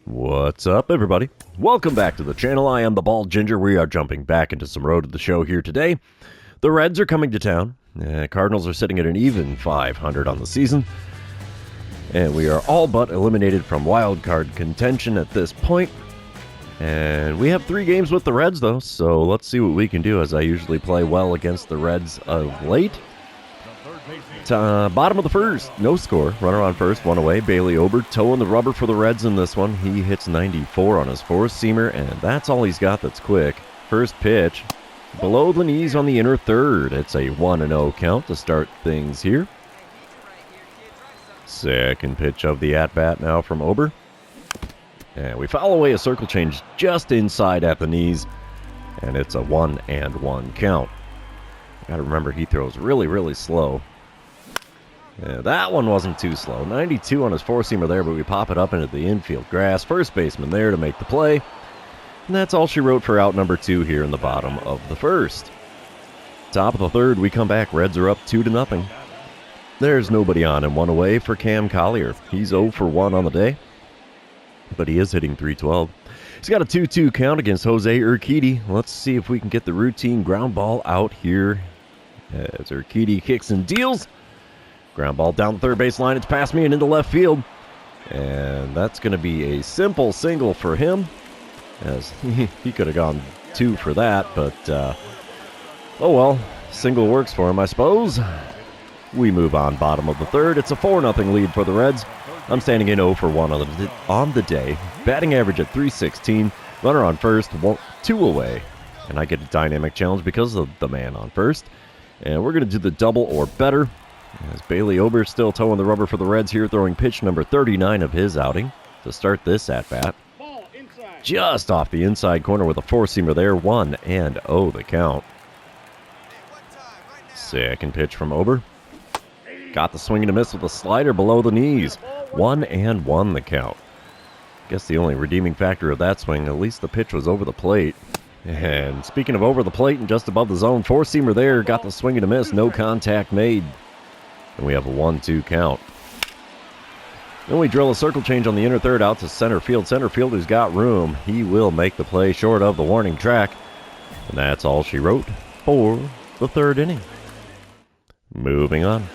What's up, everybody? Welcome back to the channel. I am the Bald Ginger. We are jumping back into some Road to the Show here today. The Reds are coming to town. Cardinals are sitting at an even 500 on the season. And we are all but eliminated from wild card contention at this point. And we have 3 games with the Reds, though, so let's see what we can do, as I usually play well against the Reds of late. Bottom of the first, no score. Runner on first, one away. Bailey Ober toeing the rubber for the Reds in this one. He hits 94 on his four-seamer, and that's all he's got that's quick. First pitch, below the knees on the inner third. It's a 1-0 count to start things here. Second pitch of the at-bat now from Ober. And we foul away a circle change just inside at the knees, and it's a 1-1 count. Got to remember, he throws really, really slow. Yeah, that one wasn't too slow. 92 on his four-seamer there, but we pop it up into the infield grass. First baseman there to make the play. And that's all she wrote for out number 2 here in the bottom of the first. Top of the third, we come back. Reds are up 2-0. There's nobody on and one away for Cam Collier. He's 0 for 1 on the day, but he is hitting .312. He's got a 2-2 count against Jose Urquidy. Let's see if we can get the routine ground ball out here as Urquidy kicks and deals. Ground ball down the third base line. It's past me and into left field. And that's going to be a simple single for him, as he could have gone 2 for that. But, oh well, single works for him, I suppose. We move on, bottom of the third. It's a 4-0 lead for the Reds. I'm standing in 0 for 1 on the day. Batting average at .316. Runner on first, 2 away. And I get a dynamic challenge because of the man on first. And we're going to do the double or better, as Bailey Ober still toeing the rubber for the Reds here, throwing pitch number 39 of his outing to start this at-bat. Just off the inside corner with a four-seamer there, 1-0 the count. Second pitch from Ober. Got the swing and a miss with a slider below the knees. 1-1 the count. Guess the only redeeming factor of that swing, at least the pitch was over the plate. And speaking of over the plate and just above the zone, four-seamer there, got the swing and a miss, no contact made. And we have a 1-2 count. Then we drill a circle change on the inner third out to center field. Center fielder's got room. He will make the play short of the warning track. And that's all she wrote for the third inning. Moving on.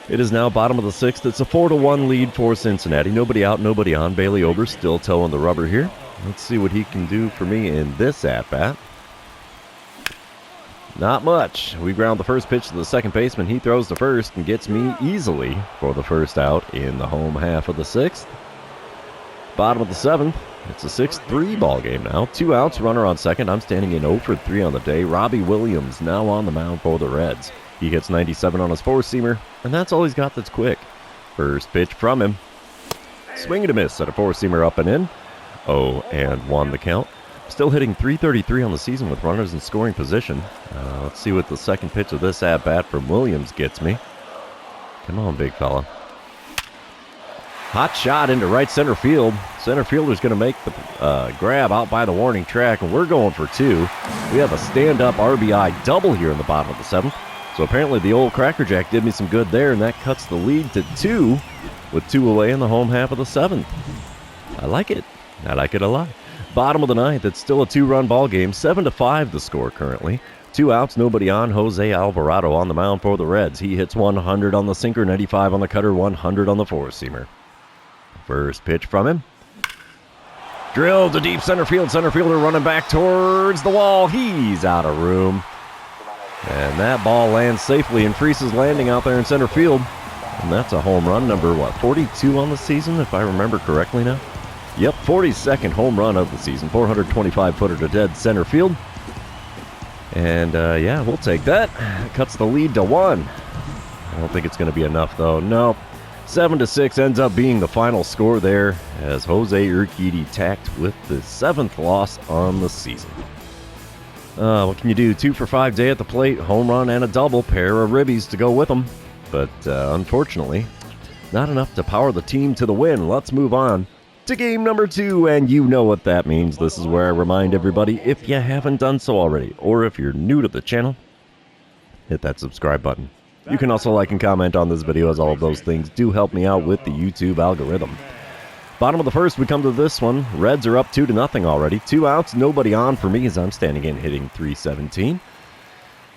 It is now bottom of the sixth. It's a 4-1 lead for Cincinnati. Nobody out, nobody on. Bailey Ober still toeing the rubber here. Let's see what he can do for me in this at-bat. Not much. We ground the first pitch to the second baseman. He throws to first and gets me easily for the first out in the home half of the sixth. Bottom of the seventh. It's a 6-3 ball game now. 2 outs, runner on second. I'm standing in 0 for 3 on the day. Robbie Williams now on the mound for the Reds. He hits 97 on his four-seamer, and that's all he's got that's quick. First pitch from him. Swing and a miss at a four-seamer up and in. 0-1 the count. Still hitting .333 on the season with runners in scoring position. Let's see what the second pitch of this at-bat from Williams gets me. Come on, big fella. Hot shot into right center field. Center fielder's going to make the grab out by the warning track, and we're going for 2. We have a stand-up RBI double here in the bottom of the 7th. So apparently the old Cracker Jack did me some good there, and that cuts the lead to 2 with 2 away in the home half of the 7th. I like it. I like it a lot. Bottom of the 9th, it's still a 2-run ball game. 7-5 the score currently. 2 outs, nobody on. Jose Alvarado on the mound for the Reds. He hits 100 on the sinker, 95 on the cutter, 100 on the four-seamer. First pitch from him. Drilled to deep center field. Center fielder running back towards the wall. He's out of room. And that ball lands safely in Freese's landing out there in center field. And that's a home run number, 42 on the season, if I remember correctly now? Yep, 42nd home run of the season. 425-footer to dead center field. And, yeah, we'll take that. Cuts the lead to 1. I don't think it's going to be enough, though. No. 7-6 ends up being the final score there, as Jose Urquidy tacked with the 7th loss on the season. What can you do? 2 for 5 day at the plate, home run and a double, pair of ribbies to go with them. But, unfortunately, not enough to power the team to the win. Let's move on to game number 2, and you know what that means. This is where I remind everybody, if you haven't done so already, or if you're new to the channel, hit that subscribe button. You can also like and comment on this video, as all of those things do help me out with the YouTube algorithm. Bottom of the first, we come to this one. Reds are up 2-0 already. 2 outs, nobody on for me as I'm standing in hitting .317.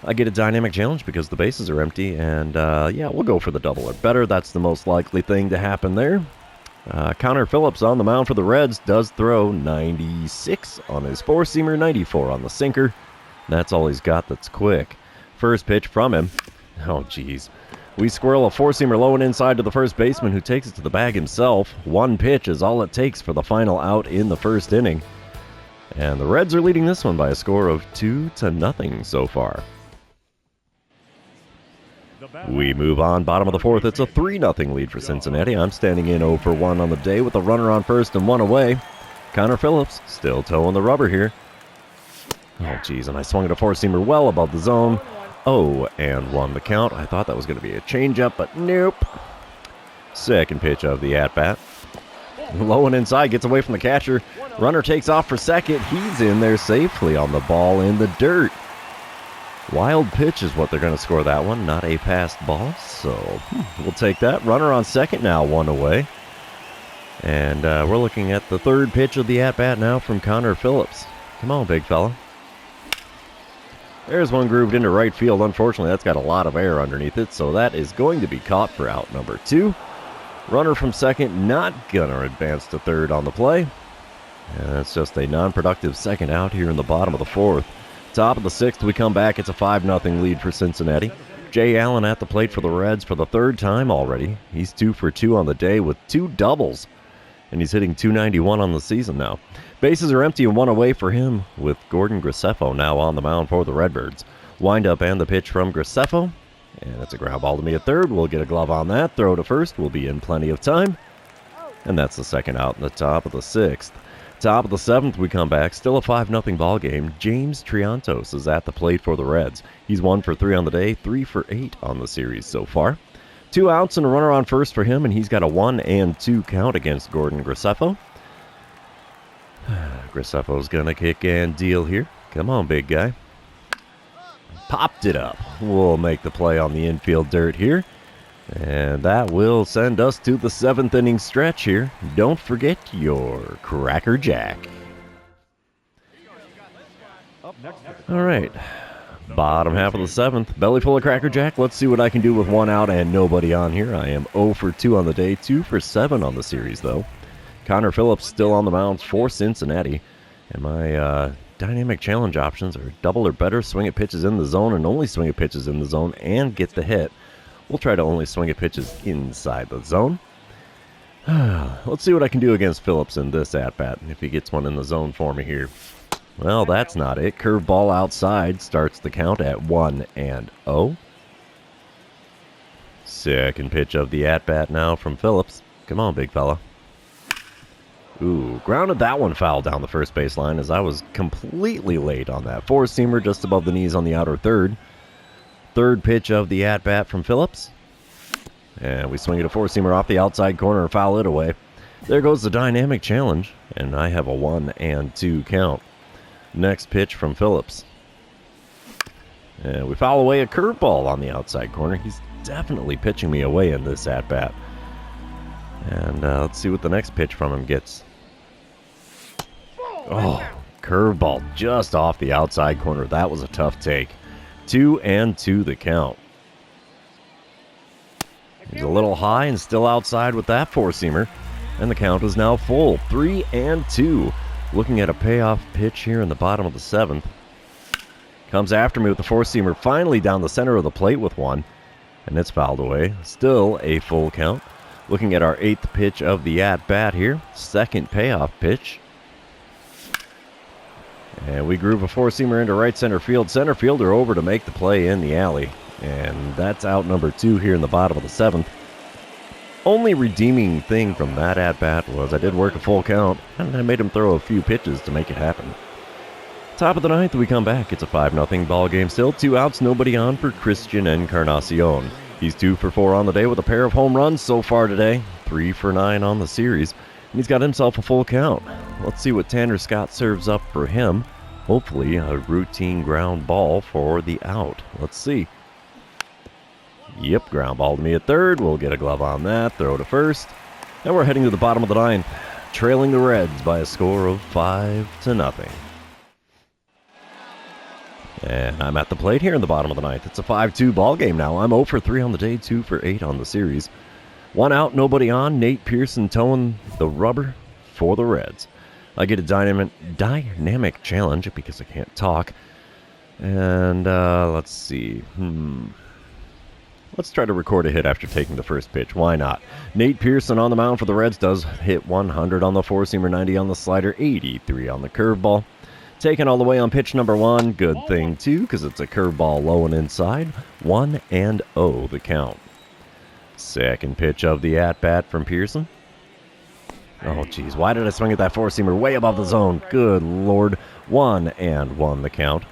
I get a dynamic challenge because the bases are empty, and yeah, we'll go for the double or better. That's the most likely thing to happen there. Connor Phillips on the mound for the Reds does throw 96 on his four-seamer, 94 on the sinker. That's all he's got that's quick. First pitch from him. Oh, geez. We squirrel a four-seamer low and inside to the first baseman who takes it to the bag himself. One pitch is all it takes for the final out in the first inning. And the Reds are leading this one by a score of 2-0 so far. We move on. Bottom of the fourth, it's a 3-0 lead for Cincinnati. I'm standing in 0 for 1 on the day with a runner on first and 1 away. Connor Phillips still toeing the rubber here. Oh, geez, and I swung at a four-seamer well above the zone. 0-1 the count. I thought that was going to be a changeup, but nope. Second pitch of the at-bat. Low and inside, gets away from the catcher. Runner takes off for second. He's in there safely on the ball in the dirt. Wild pitch is what they're going to score that one, not a passed ball. So we'll take that. Runner on second now, 1 away. And we're looking at the third pitch of the at-bat now from Connor Phillips. Come on, big fella. There's one grooved into right field. Unfortunately, that's got a lot of air underneath it, so that is going to be caught for out number 2. Runner from second, not going to advance to third on the play. And that's just a non-productive second out here in the bottom of the fourth. Top of the sixth, we come back. It's a 5-0 lead for Cincinnati. Jay Allen at the plate for the Reds for the third time already. He's 2 for 2 on the day with 2 doubles. And he's hitting .291 on the season now. Bases are empty and 1 away for him with Gordon Graceffo now on the mound for the Redbirds. Windup and the pitch from Graceffo. And it's a ground ball to me at third. We'll get a glove on that. Throw to first. We'll be in plenty of time. And that's the second out in the top of the sixth. Top of the seventh, we come back. Still a 5-0 ball game. James Triantos is at the plate for the Reds. He's 1 for 3 on the day, 3 for 8 on the series so far. 2 outs and a runner on first for him, and he's got a 1-2 count against Gordon Graceffo. Graceffo's gonna kick and deal here. Come on, big guy. Popped it up. We'll make the play on the infield dirt here. And that will send us to the 7th inning stretch here. Don't forget your Cracker Jack. All right. Bottom half of the 7th. Belly full of Cracker Jack. Let's see what I can do with 1 out and nobody on here. I am 0 for 2 on the day. 2 for 7 on the series, though. Connor Phillips still on the mound for Cincinnati. And my dynamic challenge options are double or better, swing at pitches in the zone, and only swing at pitches in the zone and get the hit. We'll try to only swing at pitches inside the zone. Let's see what I can do against Phillips in this at-bat, if he gets one in the zone for me here. Well, that's not it. Curveball outside starts the count at 1-0. Second pitch of the at-bat now from Phillips. Come on, big fella. Ooh, grounded that one foul down the first base line as I was completely late on that. Four-seamer just above the knees on the outer third. Third pitch of the at-bat from Phillips. And we swing it a four-seamer off the outside corner and foul it away. There goes the dynamic challenge, and I have a 1-2 count. Next pitch from Phillips. And we foul away a curveball on the outside corner. He's definitely pitching me away in this at-bat. And let's see what the next pitch from him gets. Oh, curveball just off the outside corner. That was a tough take. 2-2 the count. He's a little high and still outside with that four-seamer. And the count is now full. 3-2. Looking at a payoff pitch here in the bottom of the 7th. Comes after me with the four-seamer finally down the center of the plate with one. And it's fouled away. Still a full count. Looking at our 8th pitch of the at-bat here. Second payoff pitch. And we groove a four-seamer into right center field. Center fielder over to make the play in the alley. And that's out number 2 here in the bottom of the 7th. Only redeeming thing from that at-bat was I did work a full count, and I made him throw a few pitches to make it happen. Top of the 9th, we come back. It's a 5-0 ball game still. 2 outs, nobody on for Christian Encarnacion. He's 2 for 4 on the day with a pair of home runs so far today. 3 for 9 on the series. And he's got himself a full count. Let's see what Tanner Scott serves up for him. Hopefully a routine ground ball for the out. Let's see. Yep, ground ball to me at third. We'll get a glove on that. Throw to first. And we're heading to the bottom of the 9th. trailing the Reds by a score of 5-0. And I'm at the plate here in the bottom of the ninth. It's a 5-2 ball game now. I'm 0 for 3 on the day, 2 for 8 on the series. 1 out, nobody on. Nate Pearson towing the rubber for the Reds. I get a dynamic challenge because I can't talk. And let's see. Let's try to record a hit after taking the first pitch. Why not? Nate Pearson on the mound for the Reds does hit 100 on the four-seamer, 90 on the slider, 83 on the curveball. Taken all the way on pitch number 1. Good thing, too, because it's a curveball low and inside. 1-0 the count. Second pitch of the at-bat from Pearson. Oh, geez. Why did I swing at that four-seamer way above the zone? Good Lord. 1-1 the count.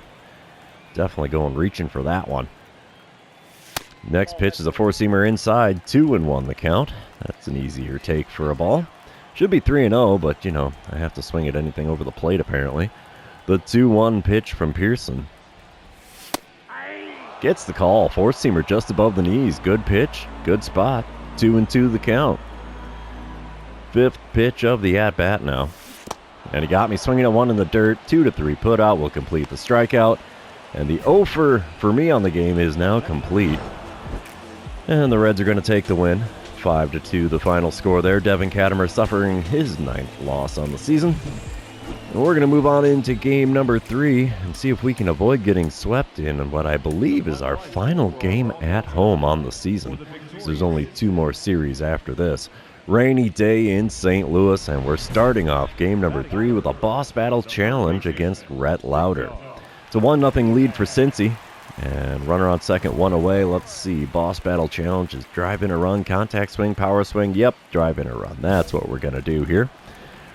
Definitely going reaching for that one. Next pitch is a four-seamer inside. 2-1 the count. That's an easier take for a ball. Should be 3-0, but, you know, I have to swing at anything over the plate, apparently. The 2-1 pitch from Pearson. Gets the call. Four-seamer just above the knees. Good pitch. Good spot. 2-2 the count. Fifth pitch of the at-bat now. And he got me swinging at 1 in the dirt. 2-3 put out will complete the strikeout. And the 0 for me on the game is now complete. And the Reds are going to take the win. 5-2 the final score there. Devin Katimer suffering his 9th loss on the season. And we're going to move on into game number 3 and see if we can avoid getting swept in what I believe is our final game at home on the season. So there's only 2 more series after this. Rainy day in St. Louis, and we're starting off game number 3 with a boss battle challenge against Rhett Lauder. It's a 1-0 lead for Cincy, and runner on second, 1 away. Let's see, boss battle challenge is drive in a run, contact swing, power swing. Yep, drive in a run. That's what we're going to do here.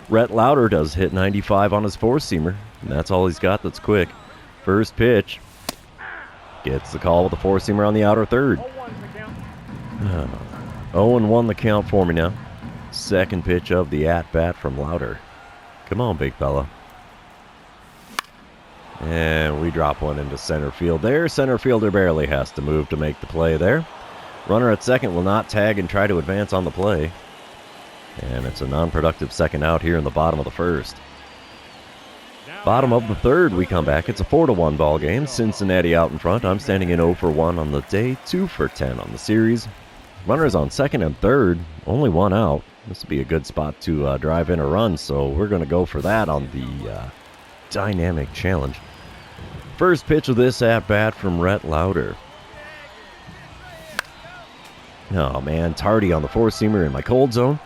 Rhett Lauder does hit 95 on his four-seamer, and that's all he's got that's quick. First pitch. Gets the call with the four-seamer on the outer third. 0-1 the count for me now. Second pitch of the at-bat from Lauder. Come on, big fella. And we drop one into center field there. Center fielder barely has to move to make the play there. Runner at second will not tag and try to advance on the play. And it's a non-productive second out here in the bottom of the first. Bottom of the third, we come back. It's a 4-1 ball game. Cincinnati out in front. I'm standing in 0 for 1 on the day, 2 for 10 on the series. Runners on second and third, only 1 out. This would be a good spot to drive in a run, so we're going to go for that on the dynamic challenge. First pitch of this at-bat from Rhett Lauder. Oh, man, tardy on the four-seamer in my cold zone.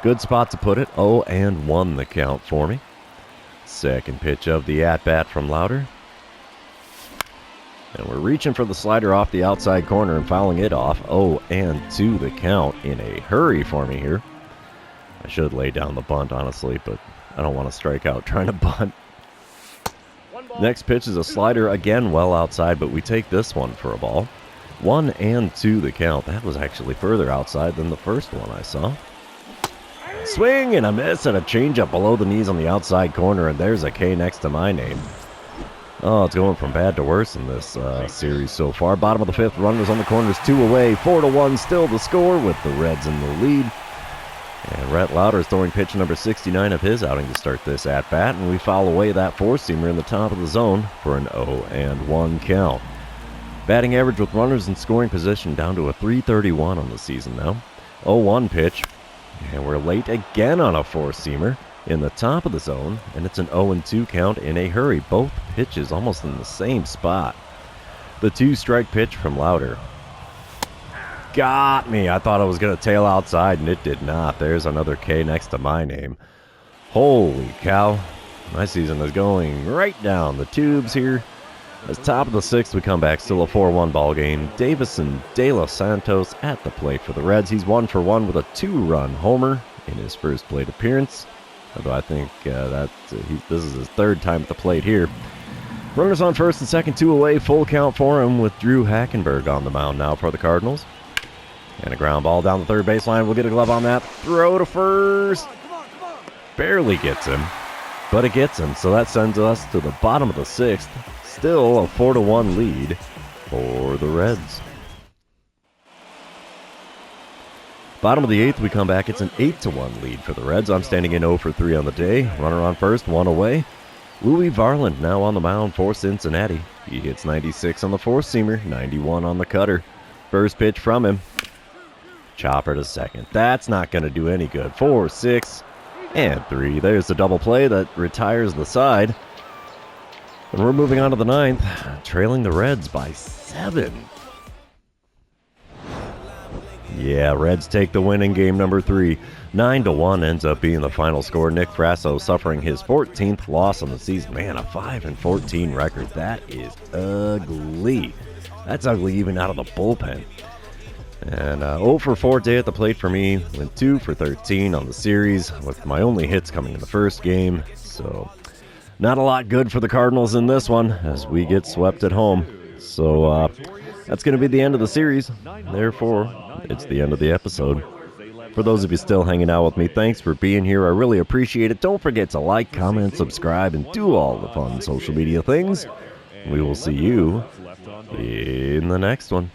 Good spot to put it. 0-1 the count for me. Second pitch of the at-bat from Lauder. And we're reaching for the slider off the outside corner and fouling it off. 0-2 the count in a hurry for me here. I should lay down the bunt, honestly, but I don't want to strike out trying to bunt. Next pitch is a slider, again well outside, but we take this one for a ball. 1-2 the count. That was actually further outside than the first one I saw. Swing and a miss and a changeup below the knees on the outside corner, and there's a K next to my name. Oh, it's going from bad to worse in this series so far. Bottom of the fifth, runners on the corners, 2 away, 4-1 still the score with the Reds in the lead. And Rhett Lauder is throwing pitch number 69 of his outing to start this at-bat, and we foul away that four-seamer in the top of the zone for an 0-1 count. Batting average with runners in scoring position down to a .331 on the season now. 0-1 pitch. And we're late again on a four-seamer in the top of the zone, and it's an 0-2 count in a hurry. Both pitches almost in the same spot. The 2-strike pitch from Lauder. Got me. I thought I was going to tail outside, and it did not. There's another K next to my name. Holy cow. My season is going right down the tubes here. As top of the sixth, we come back. Still a 4-1 ball game. Davison De Los Santos at the plate for the Reds. He's 1 for 1 with a 2-run homer in his first plate appearance. Although I think this is his third time at the plate here. Runners on first and second, 2 away. Full count for him with Drew Hackenberg on the mound now for the Cardinals. And a ground ball down the third baseline. We'll get a glove on that. Throw to first. Barely gets him, but it gets him. So that sends us to the bottom of the sixth. Still a 4-1 lead for the Reds. Bottom of the 8th, we come back. It's an 8-1 lead for the Reds. I'm standing in 0 for 3 on the day. Runner on first, one away. Louis Varland now on the mound for Cincinnati. He hits 96 on the four-seamer, 91 on the cutter. First pitch from him. Chopper to second. That's not going to do any good. 4, 6, and 3. There's the double play that retires the side. And we're moving on to the 9th, trailing the Reds by 7. Yeah, Reds take the win in game number 3. 9-1 ends up being the final score. Nick Frasso suffering his 14th loss on the season. Man, a 5-14 record. That is ugly. That's ugly even out of the bullpen. And 0 for 4 day at the plate for me. Went 2 for 13 on the series, with my only hits coming in the first game. So, not a lot good for the Cardinals in this one, as we get swept at home. So, that's going to be the end of the series. Therefore, it's the end of the episode. For those of you still hanging out with me, thanks for being here. I really appreciate it. Don't forget to like, comment, subscribe, and do all the fun social media things. We will see you in the next one.